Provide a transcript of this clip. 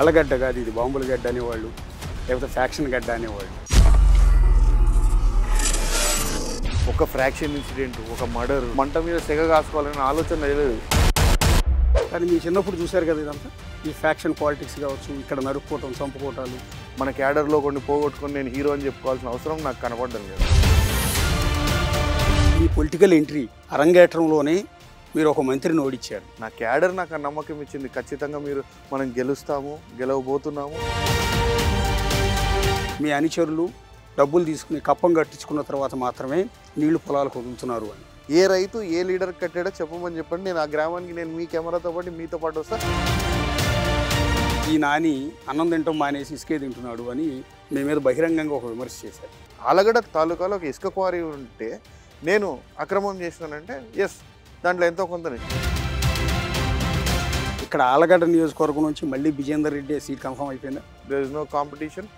ఆలగడ్డ కాదు ఇది, బాంబుల గడ్డ అనేవాళ్ళు, లేకపోతే ఫ్యాక్షన్ గడ్డ అనేవాళ్ళు. ఒక ఫ్రాక్షన్ ఇన్సిడెంట్, ఒక మర్డర్, మంట మీద సెగ కాసుకోవాలనే ఆలోచన లేదు. కానీ మీ చిన్నప్పుడు చూశారు కదా ఇదంతా, ఈ ఫ్యాక్షన్ పాలిటిక్స్ కావచ్చు, ఇక్కడ నరుక్కోవటం, చంపుకోవటాలు. మన క్యాడర్లో కొన్ని పోగొట్టుకొని నేను హీరో అని చెప్పుకోవాల్సిన అవసరం నాకు కనపడడం లేదు. ఈ పొలిటికల్ ఎంట్రీ అరంగేట్రంలోనే మీరు ఒక మంత్రిని ఓడించారు. నా క్యాడర్ నాకు ఆ నమ్మకం ఇచ్చింది, ఖచ్చితంగా మనం గెలుస్తాము, గెలవబోతున్నాము. మీ అనుచరులు డబ్బులు తీసుకుని కప్పం కట్టించుకున్న తర్వాత మాత్రమే నీళ్లు పొలాలకు వదులుతున్నారు అని. ఏ రైతు ఏ లీడర్ కట్టాడో చెప్పమని చెప్పండి, నేను ఆ గ్రామానికి నేను మీ కెమెరాతో పాటు మీతో పాటు వస్తా. ఈ నాని అన్నం తింటాం మానేసి ఇసుకే తింటున్నాడు అని మీ మీద బహిరంగంగా ఒక విమర్శ చేశారు. ఆలగడ్డ తాలూకాలో ఒక ఇసుక క్వారీ ఉంటే నేను అక్రమం చేసినానంటే ఎస్, దాంట్లో ఎంతో కొంత. ఇక్కడ ఆలగడ్డ నియోజకవర్గం నుంచి మళ్ళీ విజేందర్ రెడ్డి సీట్ కన్ఫర్మ్ అయిపోయిందా? There is no competition.